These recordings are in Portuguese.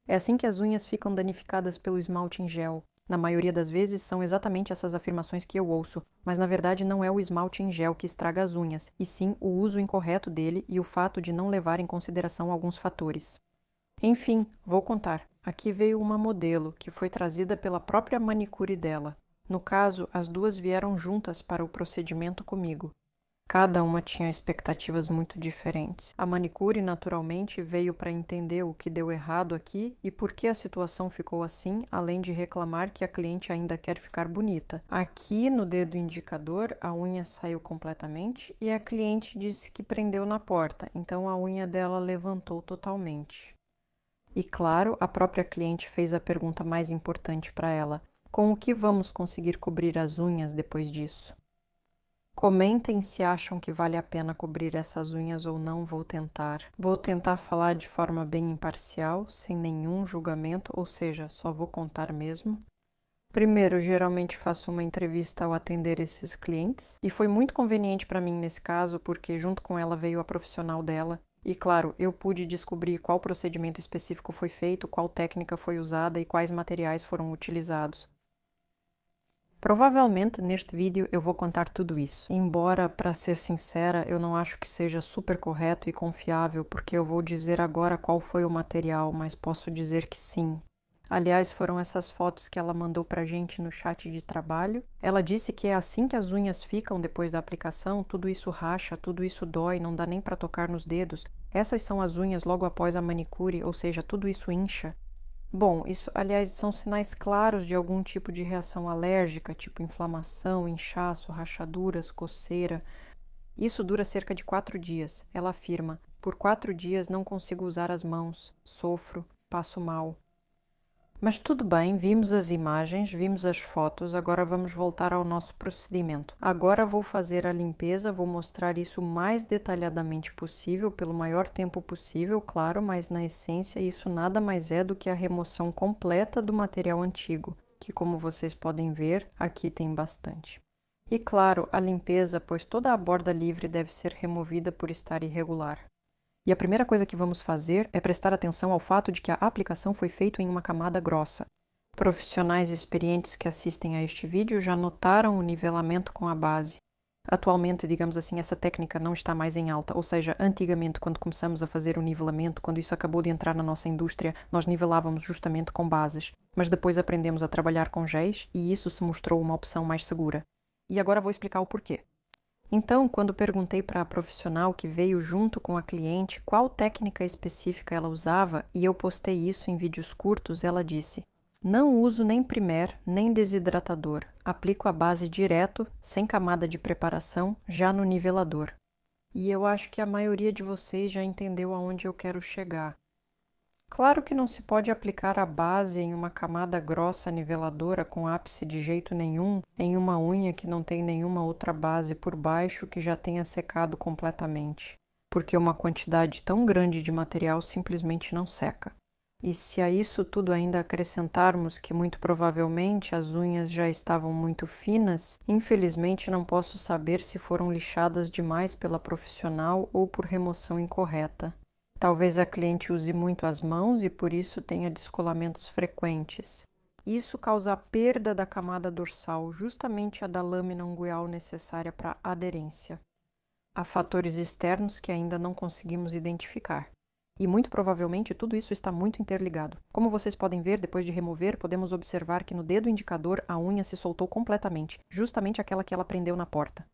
É assim que as unhas ficam danificadas pelo esmalte em gel. Na maioria das vezes são exatamente essas afirmações que eu ouço, mas na verdade não é o esmalte em gel que estraga as unhas, e sim o uso incorreto dele e o fato de não levar em consideração alguns fatores. Enfim, vou contar. Aqui veio uma modelo, que foi trazida pela própria manicure dela. No caso, as duas vieram juntas para o procedimento comigo. Cada uma tinha expectativas muito diferentes. A manicure, naturalmente, veio para entender o que deu errado aqui e por que a situação ficou assim, além de reclamar que a cliente ainda quer ficar bonita. Aqui, no dedo indicador, a unha saiu completamente e a cliente disse que prendeu na porta, então a unha dela levantou totalmente. E claro, a própria cliente fez a pergunta mais importante para ela: com o que vamos conseguir cobrir as unhas depois disso? Comentem se acham que vale a pena cobrir essas unhas ou não, vou tentar. Vou tentar falar de forma bem imparcial, sem nenhum julgamento, ou seja, só vou contar mesmo. Primeiro, geralmente faço uma entrevista ao atender esses clientes, e foi muito conveniente para mim nesse caso, porque junto com ela veio a profissional dela, e claro, eu pude descobrir qual procedimento específico foi feito, qual técnica foi usada e quais materiais foram utilizados. Provavelmente neste vídeo eu vou contar tudo isso, embora, para ser sincera, eu não acho que seja super correto e confiável, porque eu vou dizer agora qual foi o material, mas posso dizer que sim. Aliás, foram essas fotos que ela mandou pra gente no chat de trabalho. Ela disse que é assim que as unhas ficam depois da aplicação, tudo isso racha, tudo isso dói, não dá nem para tocar nos dedos. Essas são as unhas logo após a manicure, ou seja, tudo isso incha. Bom, isso, aliás, são sinais claros de algum tipo de reação alérgica, tipo inflamação, inchaço, rachaduras, coceira. Isso dura cerca de 4 dias, ela afirma. Por 4 dias não consigo usar as mãos, sofro, passo mal. Mas tudo bem, vimos as imagens, vimos as fotos, agora vamos voltar ao nosso procedimento. Agora vou fazer a limpeza, vou mostrar isso o mais detalhadamente possível, pelo maior tempo possível, claro, mas na essência isso nada mais é do que a remoção completa do material antigo, que como vocês podem ver, aqui tem bastante. E claro, a limpeza, pois toda a borda livre deve ser removida por estar irregular. E a primeira coisa que vamos fazer é prestar atenção ao fato de que a aplicação foi feita em uma camada grossa. Profissionais experientes que assistem a este vídeo já notaram o nivelamento com a base. Atualmente, digamos assim, essa técnica não está mais em alta, ou seja, antigamente, quando começamos a fazer o nivelamento, quando isso acabou de entrar na nossa indústria, nós nivelávamos justamente com bases, mas depois aprendemos a trabalhar com géis e isso se mostrou uma opção mais segura. E agora vou explicar o porquê. Então, quando perguntei para a profissional que veio junto com a cliente qual técnica específica ela usava e eu postei isso em vídeos curtos, ela disse: não uso nem primer, nem desidratador. Aplico a base direto, sem camada de preparação, já no nivelador. E eu acho que a maioria de vocês já entendeu aonde eu quero chegar. Claro que não se pode aplicar a base em uma camada grossa niveladora com ápice de jeito nenhum em uma unha que não tem nenhuma outra base por baixo que já tenha secado completamente, porque uma quantidade tão grande de material simplesmente não seca. E se a isso tudo ainda acrescentarmos que muito provavelmente as unhas já estavam muito finas, infelizmente não posso saber se foram lixadas demais pela profissional ou por remoção incorreta. Talvez a cliente use muito as mãos e por isso tenha descolamentos frequentes. Isso causa a perda da camada dorsal, justamente a da lâmina ungueal necessária para aderência. Há fatores externos que ainda não conseguimos identificar. E muito provavelmente tudo isso está muito interligado. Como vocês podem ver, depois de remover, podemos observar que no dedo indicador a unha se soltou completamente, justamente aquela que ela prendeu na porta.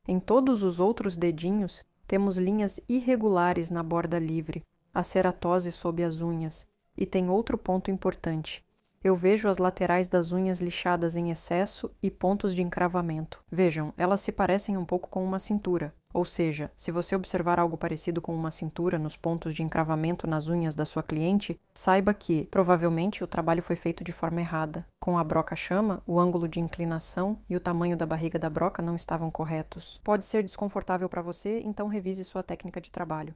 Em todos os outros dedinhos, temos linhas irregulares na borda livre, a ceratose sob as unhas. E tem outro ponto importante. Eu vejo as laterais das unhas lixadas em excesso e pontos de encravamento. Vejam, elas se parecem um pouco com uma cintura. Ou seja, se você observar algo parecido com uma cintura nos pontos de encravamento nas unhas da sua cliente, saiba que, provavelmente, o trabalho foi feito de forma errada. Com a broca-chama, o ângulo de inclinação e o tamanho da barriga da broca não estavam corretos. Pode ser desconfortável para você, então revise sua técnica de trabalho.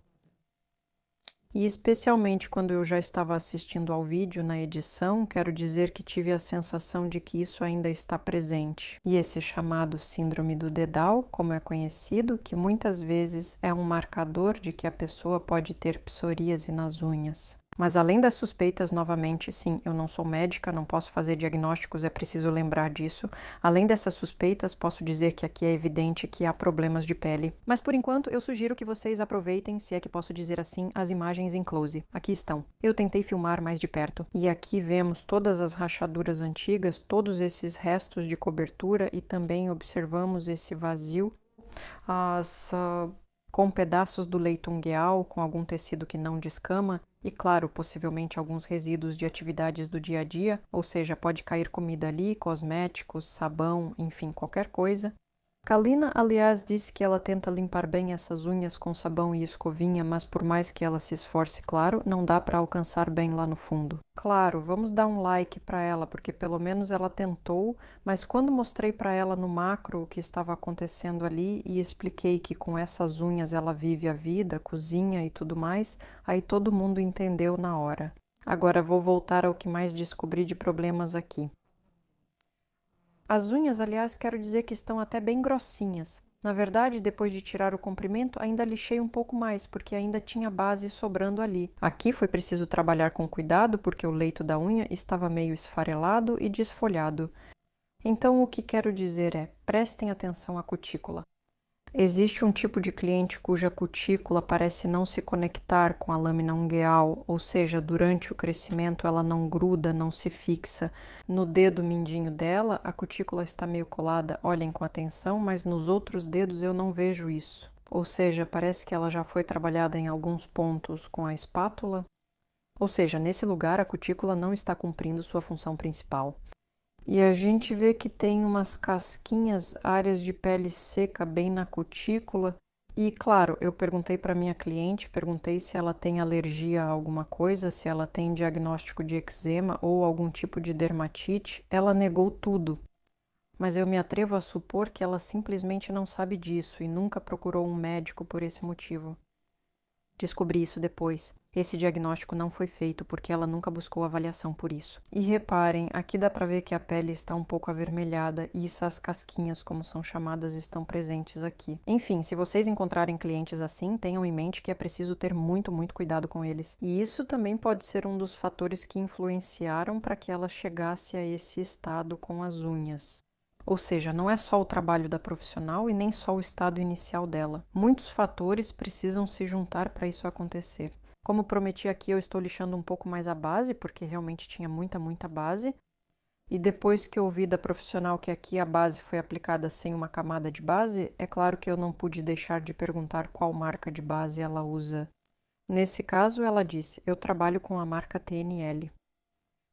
E especialmente quando eu já estava assistindo ao vídeo na edição, quero dizer que tive a sensação de que isso ainda está presente. E esse chamado síndrome do dedal, como é conhecido, que muitas vezes é um marcador de que a pessoa pode ter psoríase nas unhas. Mas além das suspeitas, novamente, sim, eu não sou médica, não posso fazer diagnósticos, é preciso lembrar disso. Além dessas suspeitas, posso dizer que aqui é evidente que há problemas de pele. Mas por enquanto, eu sugiro que vocês aproveitem, se é que posso dizer assim, as imagens em close. Aqui estão. Eu tentei filmar mais de perto. E aqui vemos todas as rachaduras antigas, todos esses restos de cobertura e também observamos esse vazio, com pedaços do leito ungueal, com algum tecido que não descama e, claro, possivelmente alguns resíduos de atividades do dia a dia, ou seja, pode cair comida ali, cosméticos, sabão, enfim, qualquer coisa. Kalina, aliás, disse que ela tenta limpar bem essas unhas com sabão e escovinha, mas por mais que ela se esforce, claro, não dá para alcançar bem lá no fundo. Claro, vamos dar um like para ela, porque pelo menos ela tentou, mas quando mostrei para ela no macro o que estava acontecendo ali e expliquei que com essas unhas ela vive a vida, cozinha e tudo mais, aí todo mundo entendeu na hora. Agora vou voltar ao que mais descobri de problemas aqui. As unhas, aliás, quero dizer que estão até bem grossinhas. Na verdade, depois de tirar o comprimento, ainda lixei um pouco mais, porque ainda tinha base sobrando ali. Aqui foi preciso trabalhar com cuidado, porque o leito da unha estava meio esfarelado e desfolhado. Então, o que quero dizer é, prestem atenção à cutícula. Existe um tipo de cliente cuja cutícula parece não se conectar com a lâmina ungueal, ou seja, durante o crescimento ela não gruda, não se fixa. No dedo mindinho dela, a cutícula está meio colada, olhem com atenção, mas nos outros dedos eu não vejo isso. Ou seja, parece que ela já foi trabalhada em alguns pontos com a espátula. Ou seja, nesse lugar a cutícula não está cumprindo sua função principal. E a gente vê que tem umas casquinhas, áreas de pele seca bem na cutícula. E claro, eu perguntei para minha cliente, perguntei se ela tem alergia a alguma coisa, se ela tem diagnóstico de eczema ou algum tipo de dermatite. Ela negou tudo. Mas eu me atrevo a supor que ela simplesmente não sabe disso e nunca procurou um médico por esse motivo. Descobri isso depois. Esse diagnóstico não foi feito porque ela nunca buscou avaliação por isso. E reparem, aqui dá para ver que a pele está um pouco avermelhada e essas casquinhas, como são chamadas, estão presentes aqui. Enfim, se vocês encontrarem clientes assim, tenham em mente que é preciso ter muito cuidado com eles. E isso também pode ser um dos fatores que influenciaram para que ela chegasse a esse estado com as unhas. Ou seja, não é só o trabalho da profissional e nem só o estado inicial dela. Muitos fatores precisam se juntar para isso acontecer. Como prometi aqui, eu estou lixando um pouco mais a base, porque realmente tinha muita base. E depois que eu ouvi da profissional que aqui a base foi aplicada sem uma camada de base, é claro que eu não pude deixar de perguntar qual marca de base ela usa. Nesse caso, ela disse, eu trabalho com a marca TNL.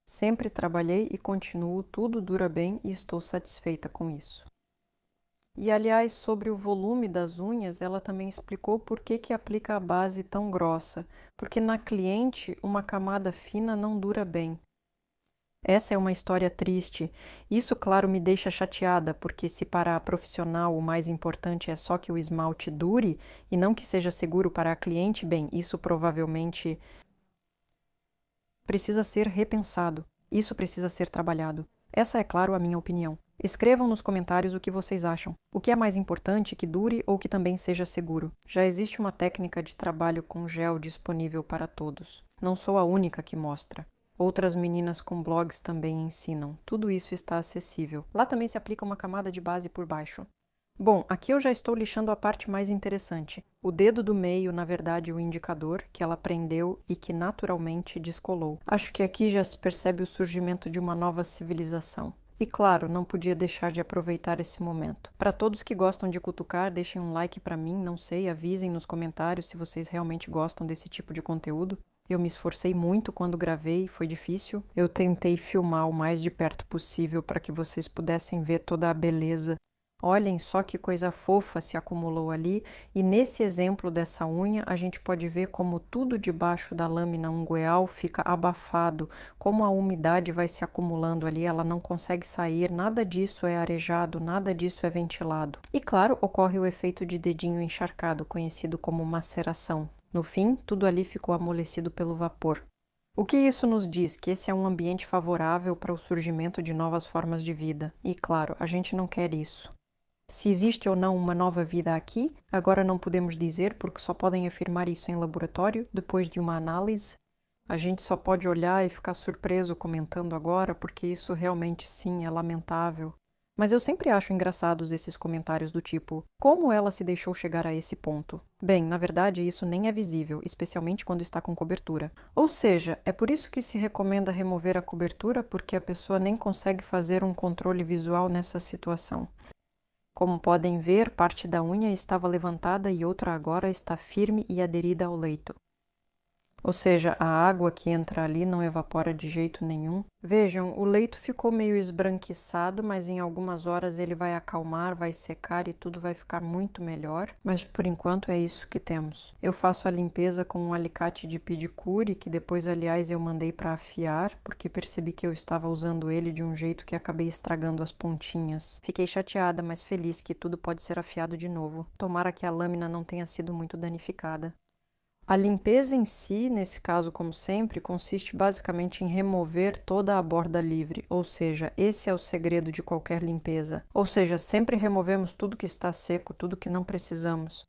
Sempre trabalhei e continuo, tudo dura bem e estou satisfeita com isso. E aliás, sobre o volume das unhas, ela também explicou por que aplica a base tão grossa, porque na cliente uma camada fina não dura bem. Essa é uma história triste. Isso, claro, me deixa chateada, porque se para a profissional o mais importante é só que o esmalte dure e não que seja seguro para a cliente, bem, isso provavelmente precisa ser repensado. Isso precisa ser trabalhado. Essa é, claro, a minha opinião. Escrevam nos comentários o que vocês acham. O que é mais importante, que dure ou que também seja seguro? Já existe uma técnica de trabalho com gel disponível para todos. Não sou a única que mostra. Outras meninas com blogs também ensinam. Tudo isso está acessível. Lá também se aplica uma camada de base por baixo. Bom, aqui eu já estou lixando a parte mais interessante. O dedo do meio, na verdade, o indicador, que ela prendeu e que naturalmente descolou. Acho que aqui já se percebe o surgimento de uma nova civilização. E claro, não podia deixar de aproveitar esse momento. Para todos que gostam de cutucar, deixem um like para mim, não sei, avisem nos comentários se vocês realmente gostam desse tipo de conteúdo. Eu me esforcei muito quando gravei, foi difícil. Eu tentei filmar o mais de perto possível para que vocês pudessem ver toda a beleza. Olhem só que coisa fofa se acumulou ali, e nesse exemplo dessa unha a gente pode ver como tudo debaixo da lâmina ungueal fica abafado, como a umidade vai se acumulando ali, ela não consegue sair, nada disso é arejado, nada disso é ventilado. E claro, ocorre o efeito de dedinho encharcado, conhecido como maceração. No fim, tudo ali ficou amolecido pelo vapor. O que isso nos diz? Que esse é um ambiente favorável para o surgimento de novas formas de vida. E claro, a gente não quer isso. Se existe ou não uma nova vida aqui, agora não podemos dizer porque só podem afirmar isso em laboratório, depois de uma análise. A gente só pode olhar e ficar surpreso comentando agora, porque isso realmente sim é lamentável. Mas eu sempre acho engraçados esses comentários do tipo: como ela se deixou chegar a esse ponto? Bem, na verdade, isso nem é visível, especialmente quando está com cobertura. Ou seja, é por isso que se recomenda remover a cobertura, porque a pessoa nem consegue fazer um controle visual nessa situação. Como podem ver, parte da unha estava levantada e outra agora está firme e aderida ao leito. Ou seja, a água que entra ali não evapora de jeito nenhum. Vejam, o leito ficou meio esbranquiçado, mas em algumas horas ele vai acalmar, vai secar e tudo vai ficar muito melhor. Mas por enquanto é isso que temos. Eu faço a limpeza com um alicate de pedicure, que depois, aliás, eu mandei para afiar, porque percebi que eu estava usando ele de um jeito que acabei estragando as pontinhas. Fiquei chateada, mas feliz que tudo pode ser afiado de novo. Tomara que a lâmina não tenha sido muito danificada. A limpeza em si, nesse caso como sempre, consiste basicamente em remover toda a borda livre, ou seja, esse é o segredo de qualquer limpeza. Ou seja, sempre removemos tudo que está seco, tudo que não precisamos.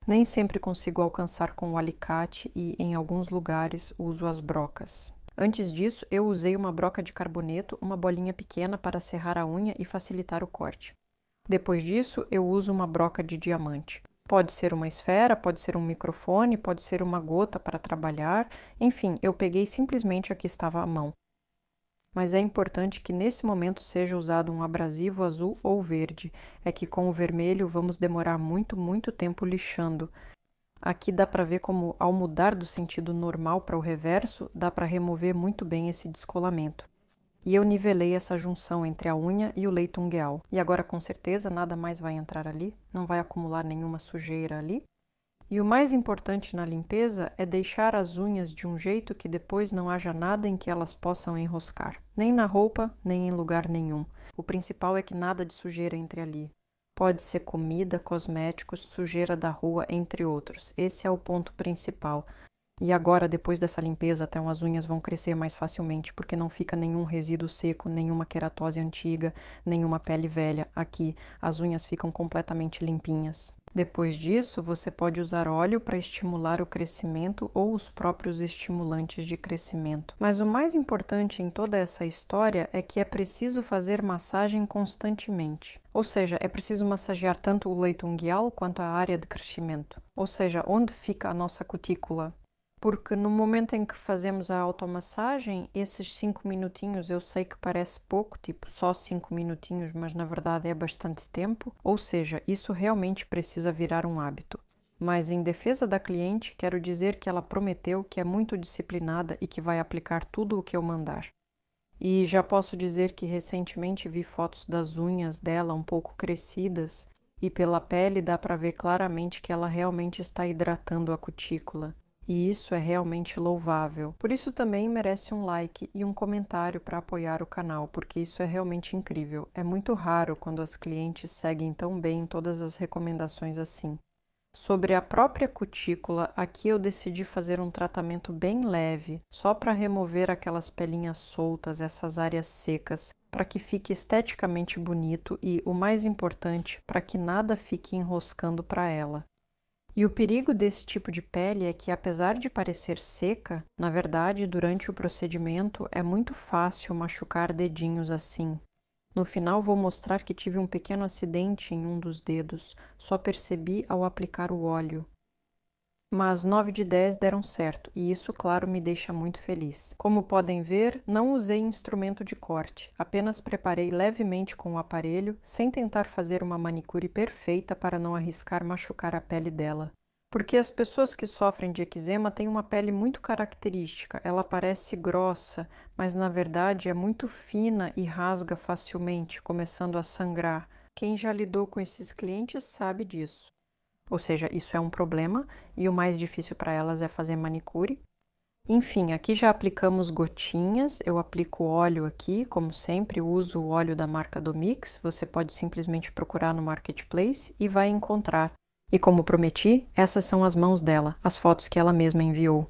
Nem sempre consigo alcançar com o alicate e, em alguns lugares, uso as brocas. Antes disso, eu usei uma broca de carboneto, uma bolinha pequena para serrar a unha e facilitar o corte. Depois disso, eu uso uma broca de diamante. Pode ser uma esfera, pode ser um microfone, pode ser uma gota para trabalhar, enfim, eu peguei simplesmente a que estava à mão. Mas é importante que nesse momento seja usado um abrasivo azul ou verde, é que com o vermelho vamos demorar muito tempo lixando. Aqui dá para ver como, ao mudar do sentido normal para o reverso, dá para remover muito bem esse descolamento. E eu nivelei essa junção entre a unha e o leito ungueal. E agora com certeza nada mais vai entrar ali, não vai acumular nenhuma sujeira ali. E o mais importante na limpeza é deixar as unhas de um jeito que depois não haja nada em que elas possam enroscar. Nem na roupa, nem em lugar nenhum. O principal é que nada de sujeira entre ali. Pode ser comida, cosméticos, sujeira da rua, entre outros. Esse é o ponto principal. E agora, depois dessa limpeza, até as unhas vão crescer mais facilmente, porque não fica nenhum resíduo seco, nenhuma queratose antiga, nenhuma pele velha. Aqui, as unhas ficam completamente limpinhas. Depois disso, você pode usar óleo para estimular o crescimento ou os próprios estimulantes de crescimento. Mas o mais importante em toda essa história é que é preciso fazer massagem constantemente. Ou seja, é preciso massagear tanto o leito ungueal quanto a área de crescimento. Ou seja, onde fica a nossa cutícula. Porque no momento em que fazemos a automassagem, esses 5 minutinhos eu sei que parece pouco, tipo só 5 minutinhos, mas na verdade é bastante tempo, ou seja, isso realmente precisa virar um hábito. Mas em defesa da cliente, quero dizer que ela prometeu que é muito disciplinada e que vai aplicar tudo o que eu mandar. E já posso dizer que recentemente vi fotos das unhas dela um pouco crescidas e pela pele dá para ver claramente que ela realmente está hidratando a cutícula. E isso é realmente louvável. Por isso também merece um like e um comentário para apoiar o canal, porque isso é realmente incrível. É muito raro quando as clientes seguem tão bem todas as recomendações assim. Sobre a própria cutícula, aqui eu decidi fazer um tratamento bem leve, só para remover aquelas pelinhas soltas, essas áreas secas, para que fique esteticamente bonito e, o mais importante, para que nada fique enroscando para ela. E o perigo desse tipo de pele é que, apesar de parecer seca, na verdade, durante o procedimento é muito fácil machucar dedinhos assim. No final vou mostrar que tive um pequeno acidente em um dos dedos, só percebi ao aplicar o óleo. Mas 9 de 10 deram certo, e isso, claro, me deixa muito feliz. Como podem ver, não usei instrumento de corte, apenas preparei levemente com o aparelho, sem tentar fazer uma manicure perfeita para não arriscar machucar a pele dela. Porque as pessoas que sofrem de eczema têm uma pele muito característica, ela parece grossa, mas na verdade é muito fina e rasga facilmente, começando a sangrar. Quem já lidou com esses clientes sabe disso. Ou seja, isso é um problema e o mais difícil para elas é fazer manicure. Enfim, aqui já aplicamos gotinhas, eu aplico óleo aqui, como sempre, uso o óleo da marca Domix, você pode simplesmente procurar no Marketplace e vai encontrar. E como prometi, essas são as mãos dela, as fotos que ela mesma enviou.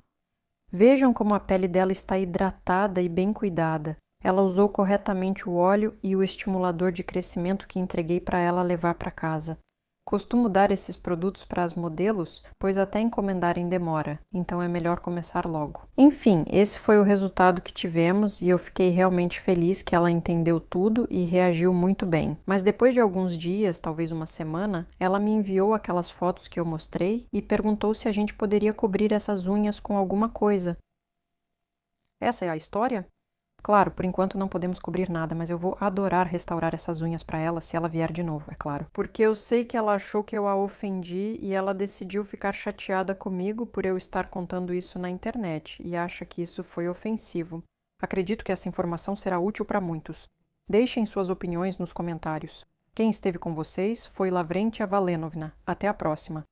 Vejam como a pele dela está hidratada e bem cuidada. Ela usou corretamente o óleo e o estimulador de crescimento que entreguei para ela levar para casa. Costumo dar esses produtos para as modelos, pois até encomendarem demora, então é melhor começar logo. Enfim, esse foi o resultado que tivemos e eu fiquei realmente feliz que ela entendeu tudo e reagiu muito bem. Mas depois de alguns dias, talvez uma semana, ela me enviou aquelas fotos que eu mostrei e perguntou se a gente poderia cobrir essas unhas com alguma coisa. Essa é a história? Claro, por enquanto não podemos cobrir nada, mas eu vou adorar restaurar essas unhas para ela se ela vier de novo, é claro. Porque eu sei que ela achou que eu a ofendi e ela decidiu ficar chateada comigo por eu estar contando isso na internet e acha que isso foi ofensivo. Acredito que essa informação será útil para muitos. Deixem suas opiniões nos comentários. Quem esteve com vocês foi Lavrentia Valenovna. Até a próxima.